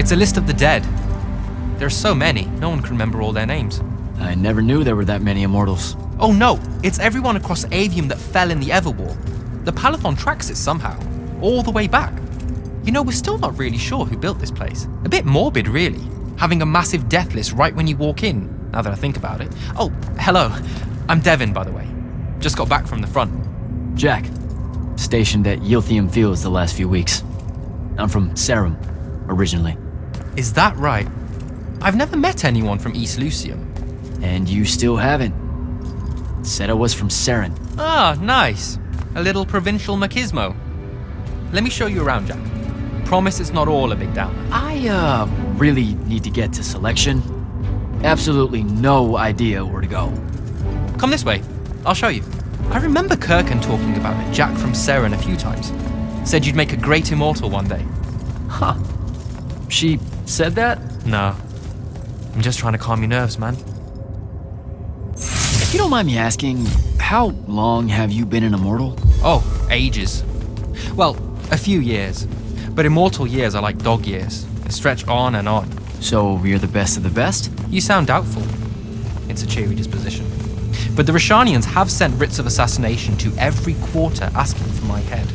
It's a list of the dead. There are so many, no one can remember all their names. I never knew there were that many Immortals. Oh no, it's everyone across Aveum that fell in the Everwar. The Palathon tracks it somehow, all the way back. You know, we're still not really sure who built this place. A bit morbid, really, having a massive death list right when you walk in, now that I think about it. Oh, hello. I'm Devin, by the way. Just got back from the front. Jack, stationed at Yilthium Fields the last few weeks. I'm from Sarum, originally. Is that right? I've never met anyone from East Lucium. And you still haven't. Said I was from Saren. Ah, nice. A little provincial machismo. Let me show you around, Jack. Promise it's not all a big downer. I, really need to get to selection. Absolutely no idea where to go. Come this way. I'll show you. I remember Kirkan talking about it, Jack from Saren, a few times. Said you'd make a great immortal one day. Huh. She said that? No. I'm just trying to calm your nerves, man. If you don't mind me asking, how long have you been an immortal? Oh, ages. Well, a few years. But immortal years are like dog years. They stretch on and on. So you're the best of the best? You sound doubtful. It's a cheery disposition. But the Rashanians have sent writs of assassination to every quarter asking for my head.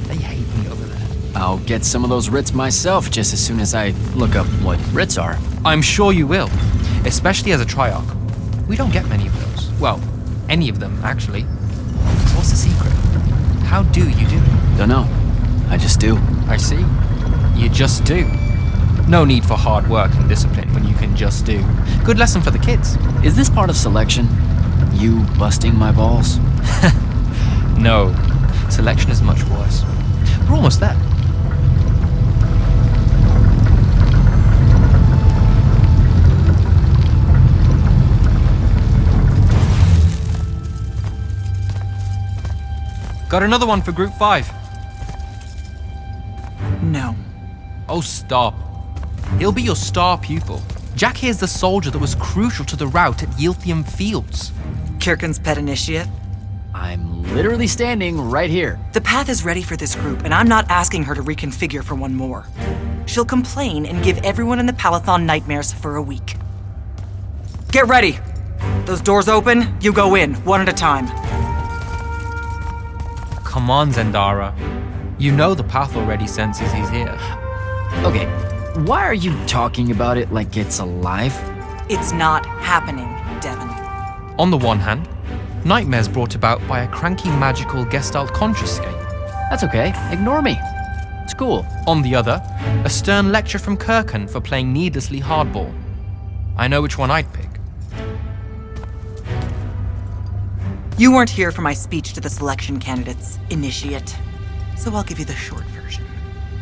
They hate me over there. I'll get some of those writs myself just as soon as I look up what writs are. I'm sure you will, especially as a Triarch. We don't get many of those. Well, any of them, actually. So what's the secret? How do you do it? Don't know. I just do. I see. You just do. No need for hard work and discipline when you can just do. Good lesson for the kids. Is this part of selection? You busting my balls? No. Selection is much worse. We're almost there. Got another one for Group 5. No. Oh, stop. He'll be your star pupil. Jack here's the soldier that was crucial to the rout at Yilthium Fields. Kirkan's pet initiate? I'm literally standing right here. The path is ready for this group, and I'm not asking her to reconfigure for one more. She'll complain and give everyone in the Palathon nightmares for a week. Get ready! Those doors open, you go in, one at a time. Come on, Zendara. You know the path already senses he's here. Okay, why are you talking about it like it's alive? It's not happening, Devin. On the one hand, nightmares brought about by a cranky magical Gestalt consciouscape. That's okay, ignore me. It's cool. On the other, a stern lecture from Kirkan for playing needlessly hardball. I know which one I'd pick. You weren't here for my speech to the selection candidates, initiate. So I'll give you the short version.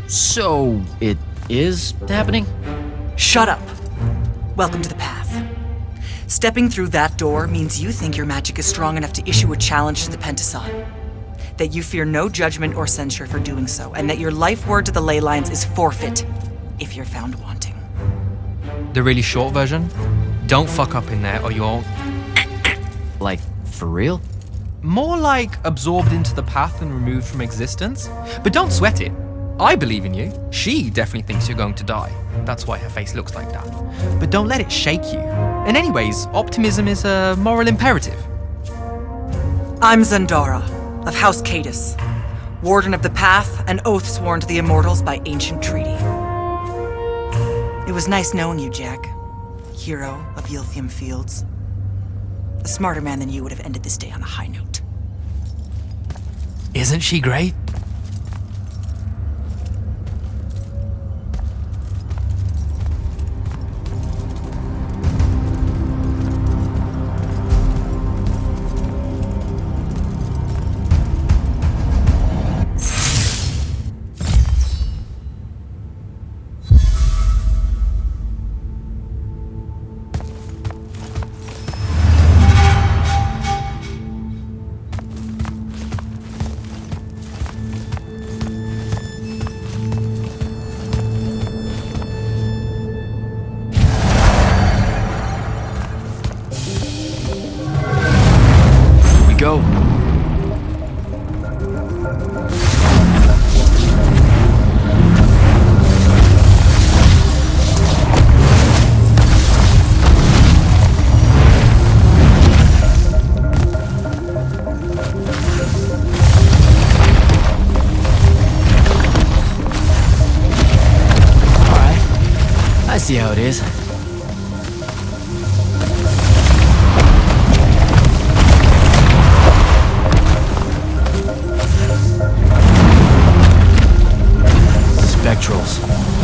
So, it is happening? Shut up. Welcome to the path. Stepping through that door means you think your magic is strong enough to issue a challenge to the Pentason. That you fear no judgment or censure for doing so, and that your life word to the ley lines is forfeit if you're found wanting. The really short version? Don't fuck up in there or you'll... Like, for real? More like absorbed into the path and removed from existence. But don't sweat it. I believe in you. She definitely thinks you're going to die. That's why her face looks like that. But don't let it shake you. And anyways, optimism is a moral imperative. I'm Zendara, of House Cadus, Warden of the Path, an oath sworn to the Immortals by ancient treaty. It was nice knowing you, Jack. Hero of Yilthium Fields. A smarter man than you would have ended this day on a high note. Isn't she great? see how it is. Spectrals.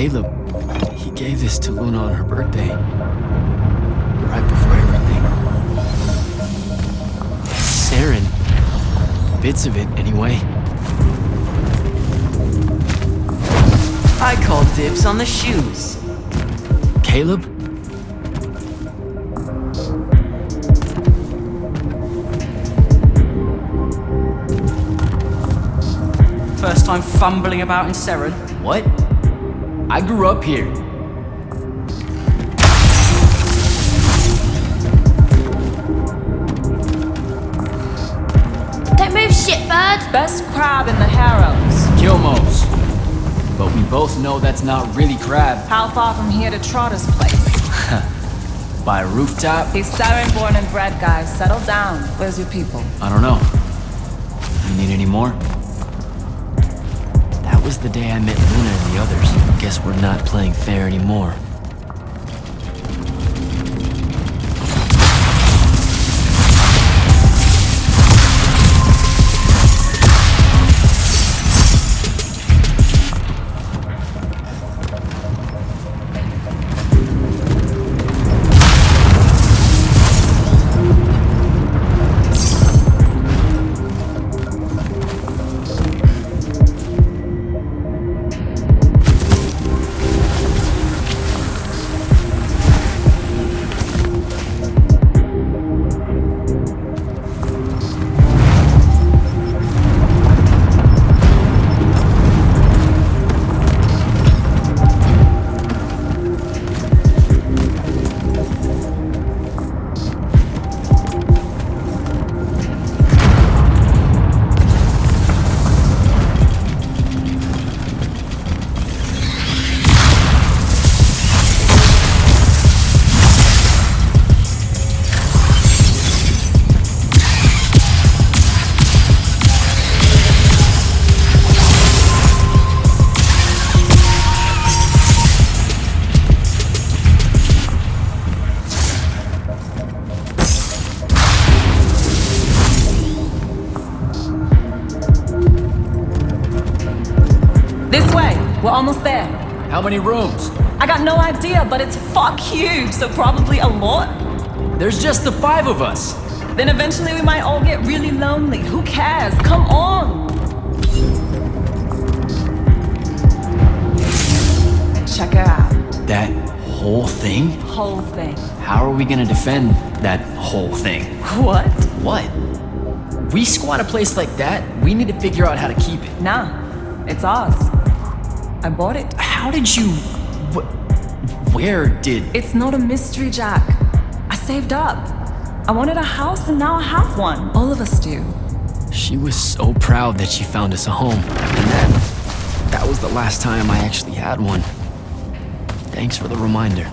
Caleb, he gave this to Luna on her birthday. Right before everything. Saren. Bits of it, anyway. I call dibs on the shoes. Caleb? First time fumbling about in Seren. What? I grew up here. Don't move, shitbird! Best crab in the harems. Kilmos. But we both know that's not really crab. How far from here to Trotter's place? By a rooftop? He's Saren born and bred, guys. Settle down. Where's your people? I don't know. You need any more? That was the day I met Luna and the others. Guess we're not playing fair anymore. We're almost there. How many rooms? I got no idea, but it's fuck huge, so probably a lot. There's just the 5 of us. Then eventually we might all get really lonely. Who cares? Come on! Check it out. That whole thing? Whole thing. How are we gonna defend that whole thing? What? What? We squat a place like that, we need to figure out how to keep it. Nah, it's ours. I bought it. How did you... Where did... It's not a mystery, Jack. I saved up. I wanted a house and now I have one. All of us do. She was so proud that she found us a home. And that was the last time I actually had one. Thanks for the reminder.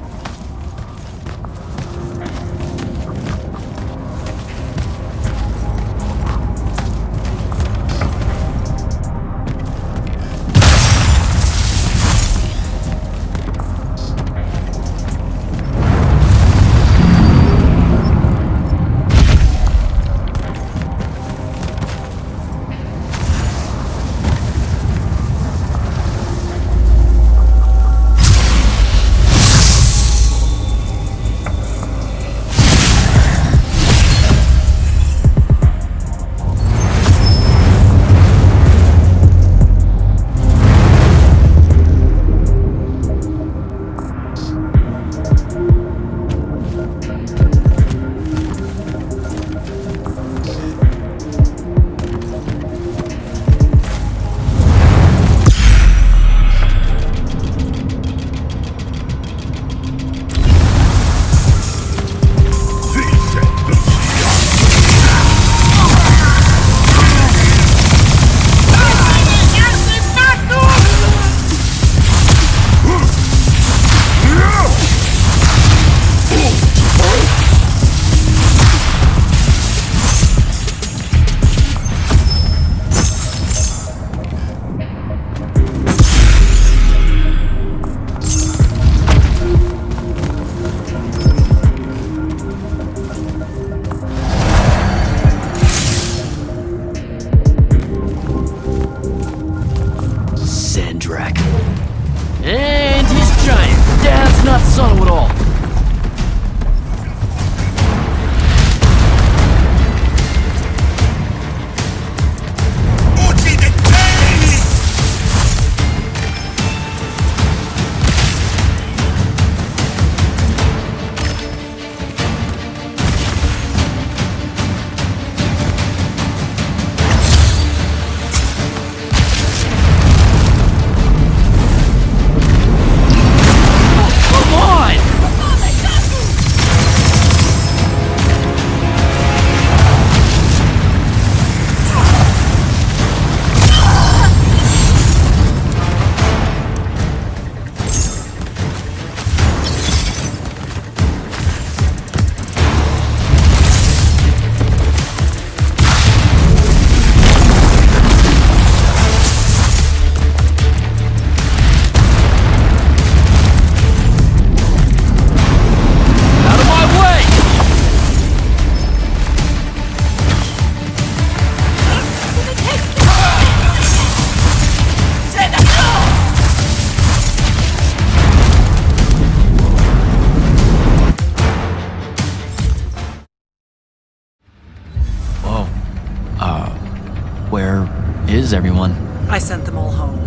where is everyone? I sent them all home.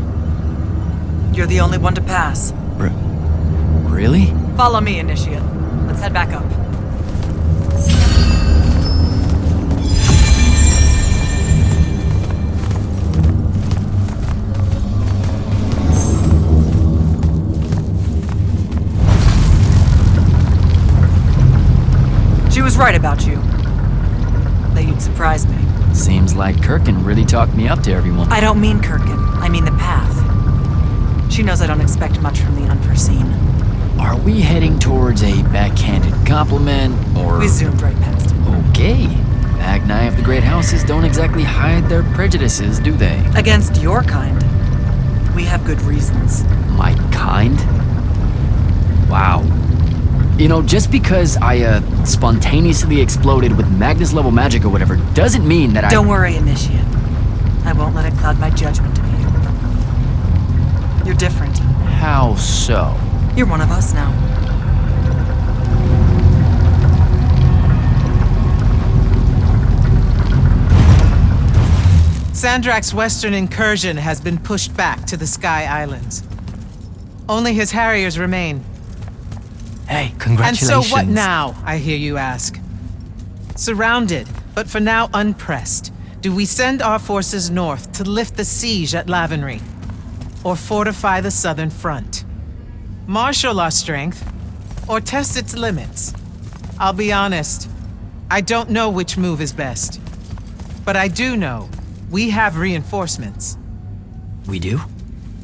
You're the only one to pass. Really? Follow me, Initiate. Let's head back up. She was right about you. That you'd surprise me. Seems like Kirkin really talked me up to everyone. I don't mean Kirkin. I mean the path. She knows I don't expect much from the unforeseen. Are we heading towards a backhanded compliment, or... We zoomed right past it. Okay. Magni of the Great Houses don't exactly hide their prejudices, do they? Against your kind. We have good reasons. My kind? Wow. You know, just because I, spontaneously exploded with Magnus-level magic or whatever, doesn't mean that Don't worry, Initiate. I won't let it cloud my judgment of you. You're different. How so? You're one of us now. Sandrak's western incursion has been pushed back to the Sky Islands. Only his Harriers remain. Hey, Congratulations. And so what now, I hear you ask? Surrounded, but for now unpressed, do we send our forces north to lift the siege at Lavenry? Or fortify the southern front? Marshal our strength, or test its limits? I'll be honest, I don't know which move is best. But I do know we have reinforcements. We do?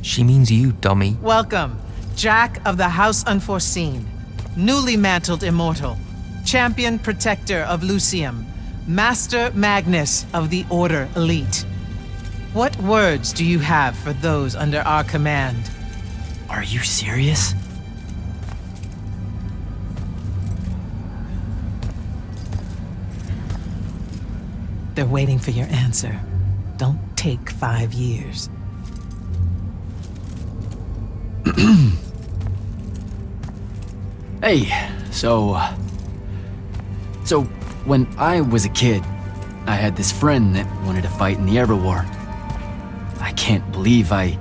She means you, dummy. Welcome, Jack of the House Unforeseen, newly mantled immortal, champion protector of Lucium, Master Magnus of the Order Elite. What words do you have for those under our command? Are you serious? They're waiting for your answer. Don't take 5 years. Hey, so when I was a kid, I had this friend that wanted to fight in the Everwar. I can't believe that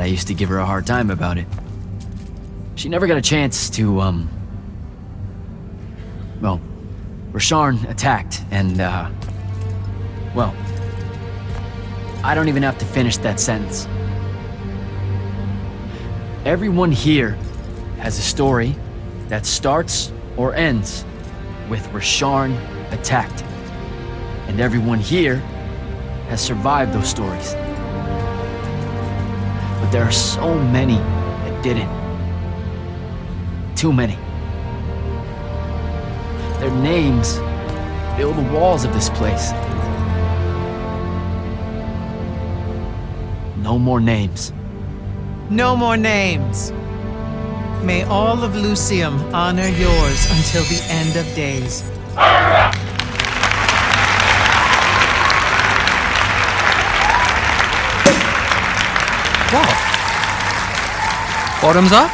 I used to give her a hard time about it. She never got a chance to, well, Rasharn attacked, and, well, I don't even have to finish that sentence. Everyone here has a story that starts or ends with Rasharn attacked. And everyone here has survived those stories. But there are so many that didn't. Too many. Their names fill the walls of this place. No more names. No more names. May all of Lucium honor yours until the end of days. What? Bottoms up?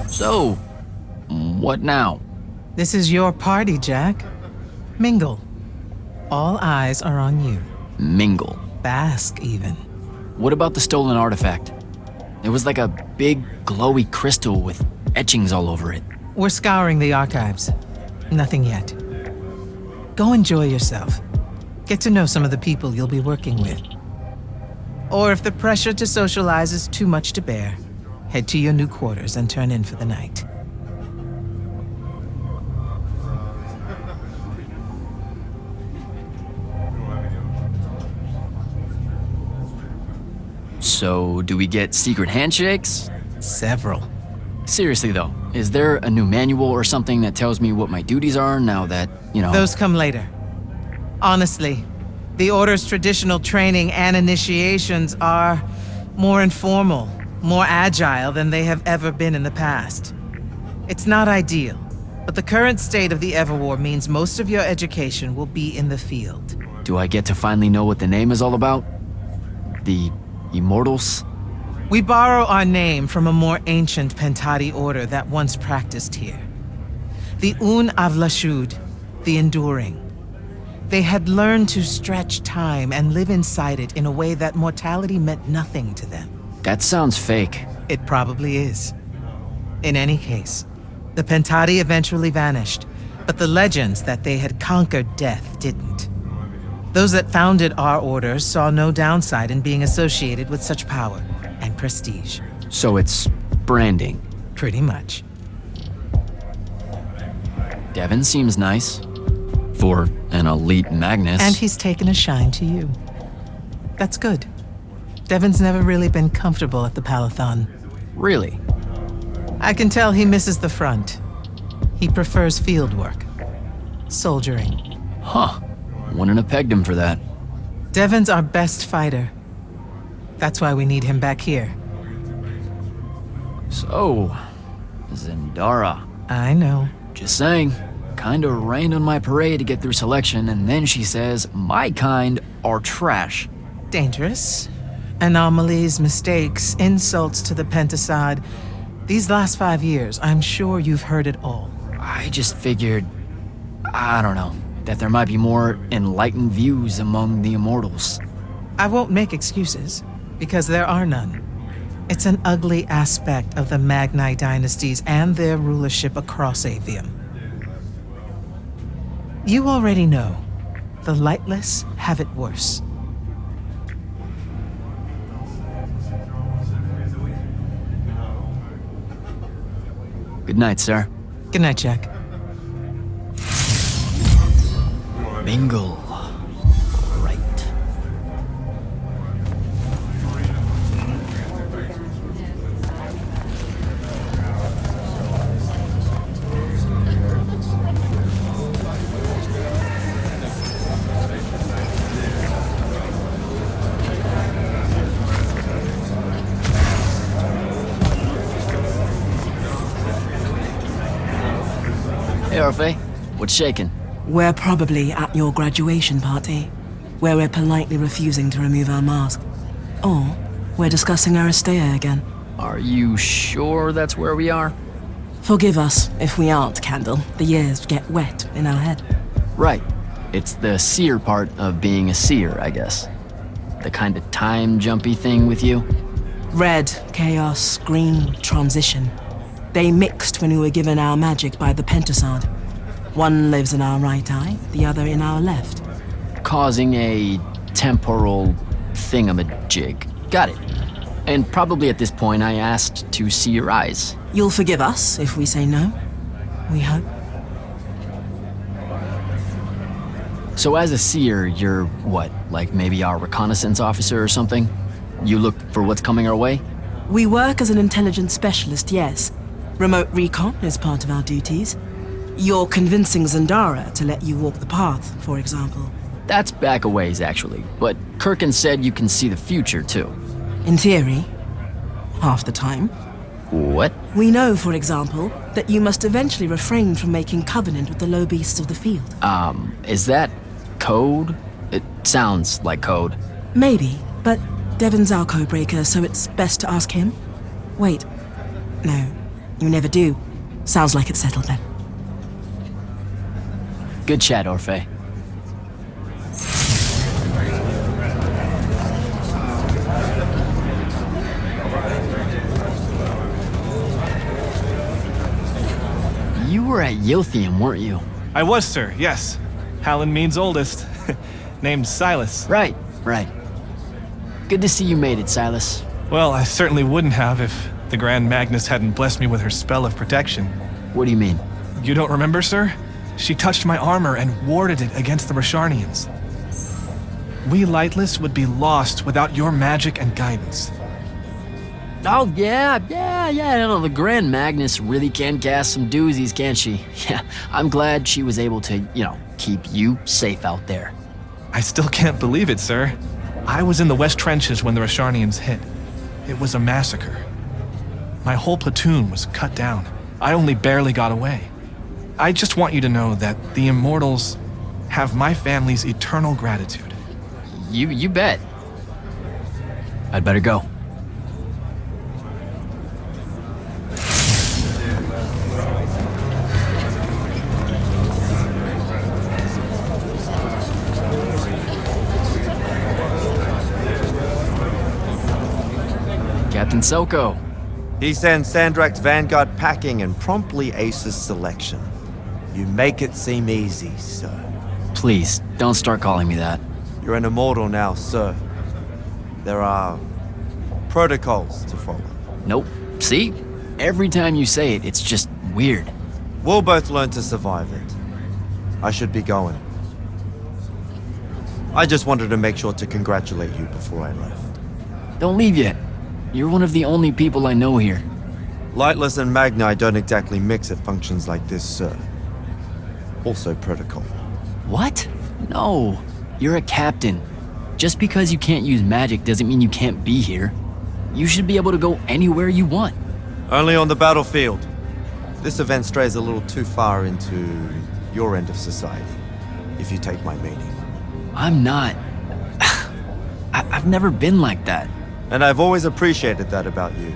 So, what now? This is your party, Jack. Mingle. All eyes are on you. Mingle. Bask, even. What about the stolen artifact? It was like a big, glowy crystal with etchings all over it. We're scouring the archives. Nothing yet. Go enjoy yourself. Get to know some of the people you'll be working with. Or if the pressure to socialize is too much to bear, head to your new quarters and turn in for the night. So, do we get secret handshakes? Several. Seriously though, is there a new manual or something that tells me what my duties are now that, you know... Those come later. Honestly, the Order's traditional training and initiations are more informal, more agile than they have ever been in the past. It's not ideal, but the current state of the Everwar means most of your education will be in the field. Do I get to finally know what the name is all about? The Immortals? We borrow our name from a more ancient Pentati order that once practiced here. The Un Avlashud, the Enduring. They had learned to stretch time and live inside it in a way that mortality meant nothing to them. That sounds fake. It probably is. In any case, the Pentati eventually vanished, but the legends that they had conquered death didn't. Those that founded our order saw no downside in being associated with such power and prestige. So it's branding. Pretty much. Devin seems nice. For an elite Magnus. And he's taken a shine to you. That's good. Devin's never really been comfortable at the Palathon. Really? I can tell he misses the front. He prefers field work. Soldiering. Huh. Wouldn't have pegged him for that. Devin's our best fighter. That's why we need him back here. So, Zendara. I know. Just saying. Kinda rained on my parade to get through selection, and then she says my kind are trash. Dangerous. Anomalies, mistakes, insults to the Pentasod. These last 5 years, I'm sure you've heard it all. I just figured, I don't know, that there might be more enlightened views among the Immortals. I won't make excuses, because there are none. It's an ugly aspect of the Magni dynasties and their rulership across Aveum. You already know, the lightless have it worse. Good night, sir. Good night, Jack. Bingo. Right. Hey, Orphe. What's shaking? We're probably at your graduation party, where we're politely refusing to remove our mask. Or we're discussing Aristea again. Are you sure that's where we are? Forgive us if we aren't, Candle. The years get wet in our head. Right. It's the seer part of being a seer, I guess. The kind of time-jumpy thing with you. Red, chaos, green, transition. They mixed when we were given our magic by the Pentasod. One lives in our right eye, the other in our left. Causing a temporal thingamajig. Got it. And probably at this point I asked to see your eyes. You'll forgive us if we say no. We hope. So as a seer, you're what, like maybe our reconnaissance officer or something? You look for what's coming our way? We work as an intelligence specialist, yes. Remote recon is part of our duties. You're convincing Zendara to let you walk the path, for example. That's back a ways, actually. But Kirkin said you can see the future, too. In theory, half the time. What? We know, for example, that you must eventually refrain from making covenant with the low beasts of the field. Is that code? It sounds like code. Maybe, but Devin's our codebreaker, so it's best to ask him. Wait. No, you never do. Sounds like it's settled then. Good chat, Orphe. You were at Yothium, weren't you? I was, sir, yes. Hallen means oldest. Named Silas. Right. Good to see you made it, Silas. Well, I certainly wouldn't have if the Grand Magnus hadn't blessed me with her spell of protection. What do you mean? You don't remember, sir? She touched my armor and warded it against the Rasharnians. We Lightless would be lost without your magic and guidance. Oh, yeah, I know the Grand Magnus really can cast some doozies, can't she? Yeah, I'm glad she was able to, keep you safe out there. I still can't believe it, sir. I was in the West Trenches when the Rasharnians hit. It was a massacre. My whole platoon was cut down. I only barely got away. I just want you to know that the Immortals have my family's eternal gratitude. You bet. I'd better go. Soko. He sends Sandrak's vanguard packing and promptly aces selection. You make it seem easy, sir. Please, don't start calling me that. You're an immortal now, sir. There are protocols to follow. Nope. See? Every time you say it, it's just weird. We'll both learn to survive it. I should be going. I just wanted to make sure to congratulate you before I left. Don't leave yet. You're one of the only people I know here. Lightless and Magni don't exactly mix at functions like this, sir. Also protocol. What? No. You're a captain. Just because you can't use magic doesn't mean you can't be here. You should be able to go anywhere you want. Only on the battlefield. This event strays a little too far into your end of society, if you take my meaning. I'm not. I've never been like that. And I've always appreciated that about you.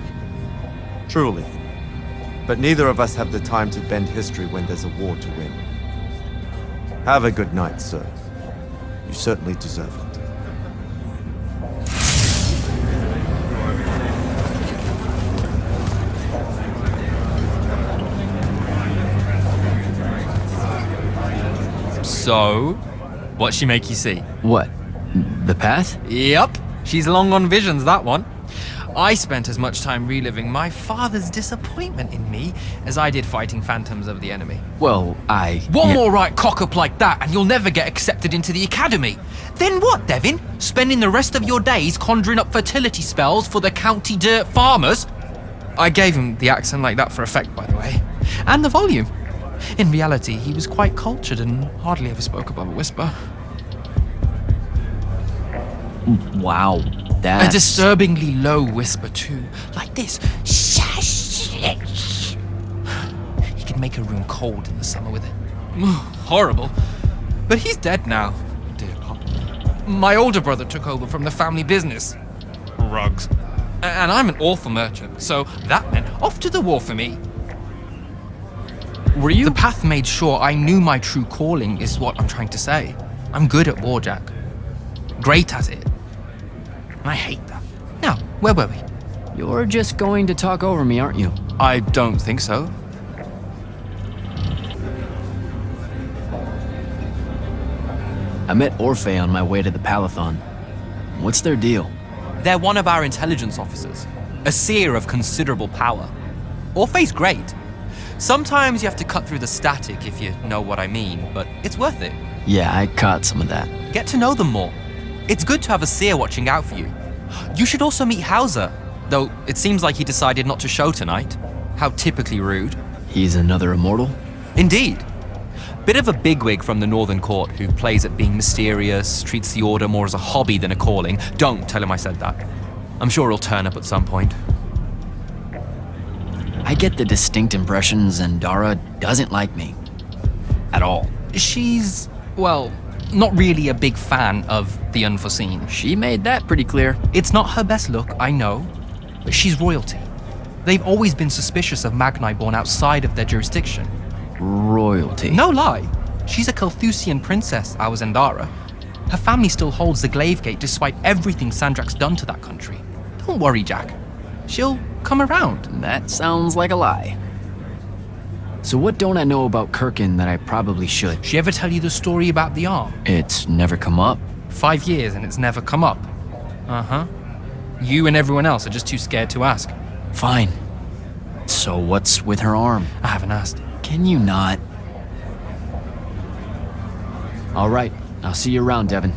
Truly. But neither of us have the time to bend history when there's a war to win. Have a good night, sir. You certainly deserve it. So, what'd she make you see? What? The path? Yup, she's long on visions, that one. I spent as much time reliving my father's disappointment in me as I did fighting phantoms of the enemy. Well, One more right cock-up like that and you'll never get accepted into the academy. Then what, Devin? Spending the rest of your days conjuring up fertility spells for the county dirt farmers? I gave him the accent like that for effect, by the way. And the volume. In reality, he was quite cultured and hardly ever spoke above a whisper. Wow, A that's... disturbingly low whisper too, like this. He could make a room cold in the summer with it. Horrible. But he's dead now, dear Pop. My older brother took over from the family business. Rugs. And I'm an awful merchant, so that meant off to the war for me. Were you... The path made sure I knew my true calling is what I'm trying to say. I'm good at war, Jack. Great at it. And I hate that. Now, where were we? You're just going to talk over me, aren't you? I don't think so. I met Orphe on my way to the Palathon. What's their deal? They're one of our intelligence officers. A seer of considerable power. Orphe's great. Sometimes you have to cut through the static if you know what I mean, but it's worth it. Yeah, I caught some of that. Get to know them more. It's good to have a seer watching out for you. You should also meet Hauser, though it seems like he decided not to show tonight. How typically rude. He's another immortal? Indeed. Bit of a bigwig from the Northern Court who plays at being mysterious, treats the Order more as a hobby than a calling. Don't tell him I said that. I'm sure he'll turn up at some point. I get the distinct impression Zendara doesn't like me. At all. She's, well, not really a big fan of the unforeseen. She made that pretty clear. It's not her best look, I know, but she's royalty. They've always been suspicious of Magni born outside of their jurisdiction. Royalty? No lie. She's a Carthusian princess, our Zendara. Her family still holds the Glaive Gate despite everything Sandrak's done to that country. Don't worry, Jack. She'll come around. That sounds like a lie. So what don't I know about Kirkin that I probably should? She ever tell you the story about the arm? It's never come up. 5 years and it's never come up. Uh-huh. You and everyone else are just too scared to ask. Fine. So what's with her arm? I haven't asked. Can you not? All right, I'll see you around, Devin.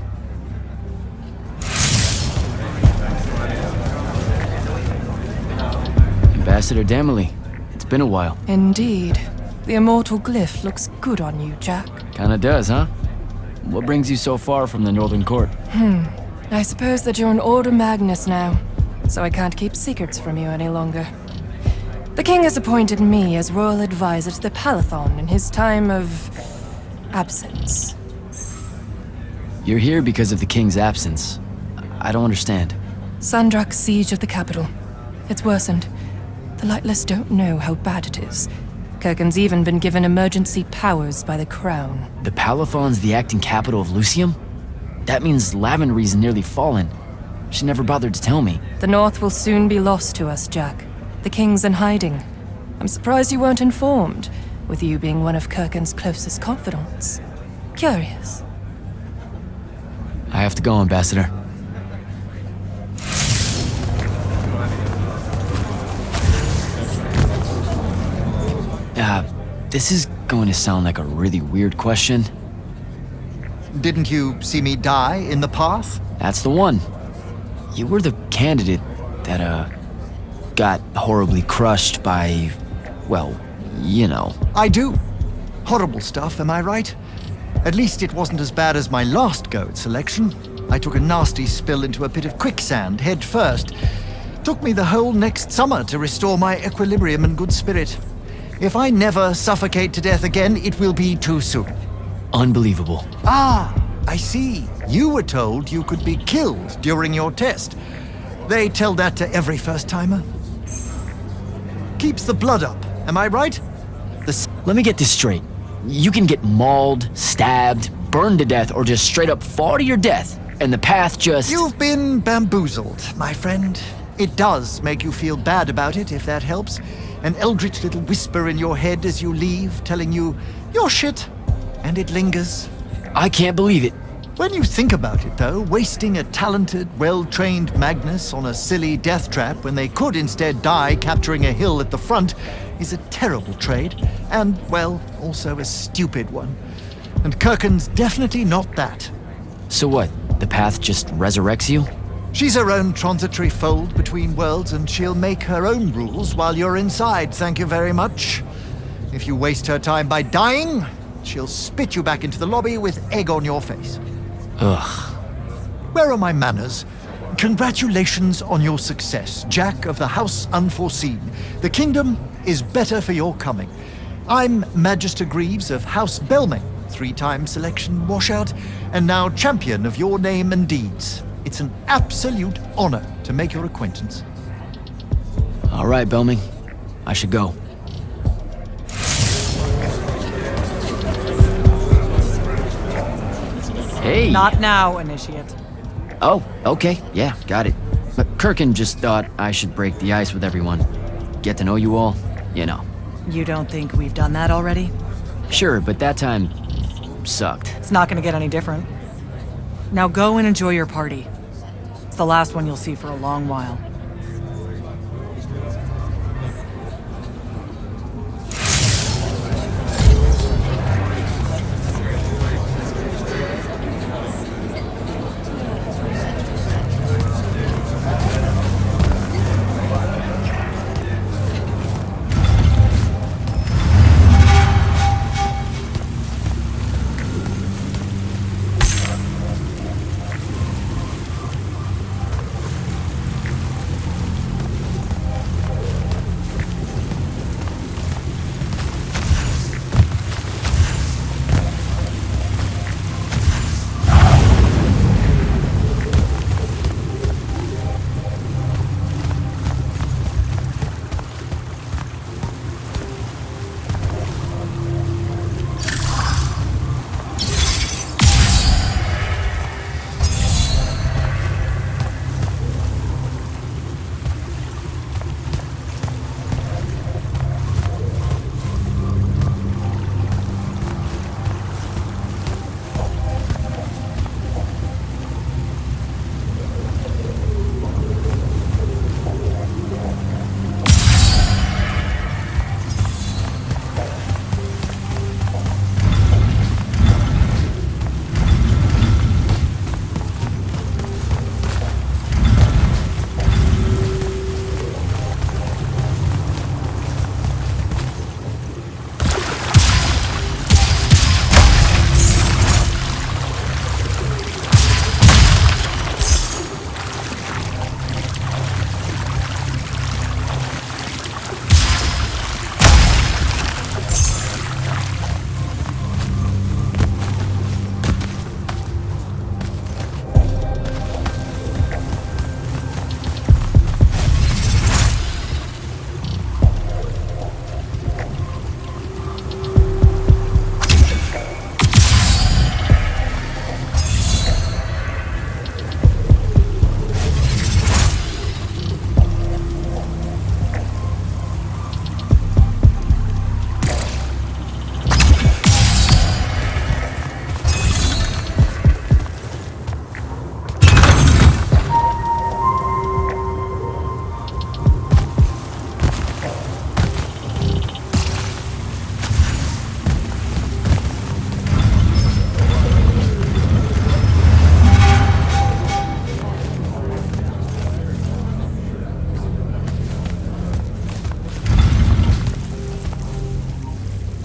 Ambassador Damley, it's been a while. Indeed. The immortal glyph looks good on you, Jack. Kinda does, huh? What brings you so far from the Northern Court? I suppose that you're an Order Magnus now, so I can't keep secrets from you any longer. The king has appointed me as royal advisor to the Palathon in his time of absence. You're here because of the king's absence. I don't understand. Sandrak's siege of the capital. It's worsened. The Lightless don't know how bad it is. Kirkin's even been given emergency powers by the crown. The Palathon's the acting capital of Lucium? That means Lavenry's nearly fallen. She never bothered to tell me. The North will soon be lost to us, Jack. The King's in hiding. I'm surprised you weren't informed, with you being one of Kirkin's closest confidants. Curious. I have to go, Ambassador. This is going to sound like a really weird question. Didn't you see me die in the path? That's the one. You were the candidate that, got horribly crushed by, well, you know. I do. Horrible stuff, am I right? At least it wasn't as bad as my last go at selection. I took a nasty spill into a pit of quicksand head first. Took me the whole next summer to restore my equilibrium and good spirit. If I never suffocate to death again, it will be too soon. Unbelievable. Ah, I see. You were told you could be killed during your test. They tell that to every first-timer. Keeps the blood up, am I right? Let me get this straight. You can get mauled, stabbed, burned to death, or just straight up fall to your death, and the path just... You've been bamboozled, my friend. It does make you feel bad about it, if that helps. An eldritch little whisper in your head as you leave, telling you, you're shit. And it lingers. I can't believe it. When you think about it, though, wasting a talented, well-trained Magnus on a silly death trap when they could instead die capturing a hill at the front is a terrible trade, and, well, also a stupid one. And Kirkin's definitely not that. So what? The path just resurrects you? She's her own transitory fold between worlds, and she'll make her own rules while you're inside, thank you very much. If you waste her time by dying, she'll spit you back into the lobby with egg on your face. Ugh. Where are my manners? Congratulations on your success, Jack of the House Unforeseen. The kingdom is better for your coming. I'm Magister Greaves of House Belming, 3-time selection washout, and now champion of your name and deeds. It's an absolute honor to make your acquaintance. All right, Belming. I should go. Hey! Not now, Initiate. Oh, okay. Yeah, got it. But Kirkin just thought I should break the ice with everyone. Get to know you all, you know. You don't think we've done that already? Sure, but that time sucked. It's not gonna get any different. Now go and enjoy your party. It's the last one you'll see for a long while.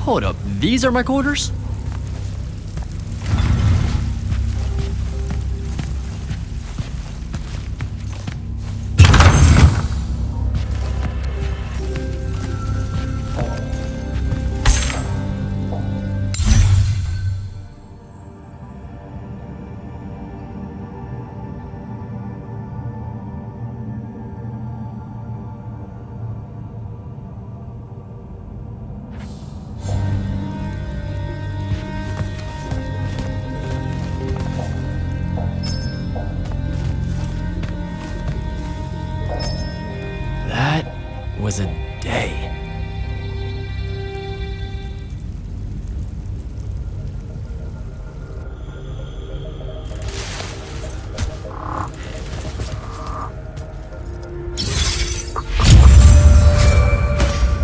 Hold up, these are my quarters? Was a day.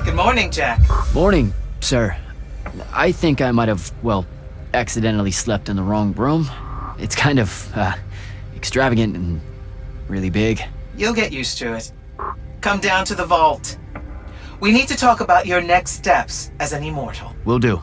Good morning, Jack. Morning, sir. I think I might have, well, accidentally slept in the wrong room. It's kind of, extravagant and really big. You'll get used to it. Come down to the vault. We need to talk about your next steps as an immortal. Will do.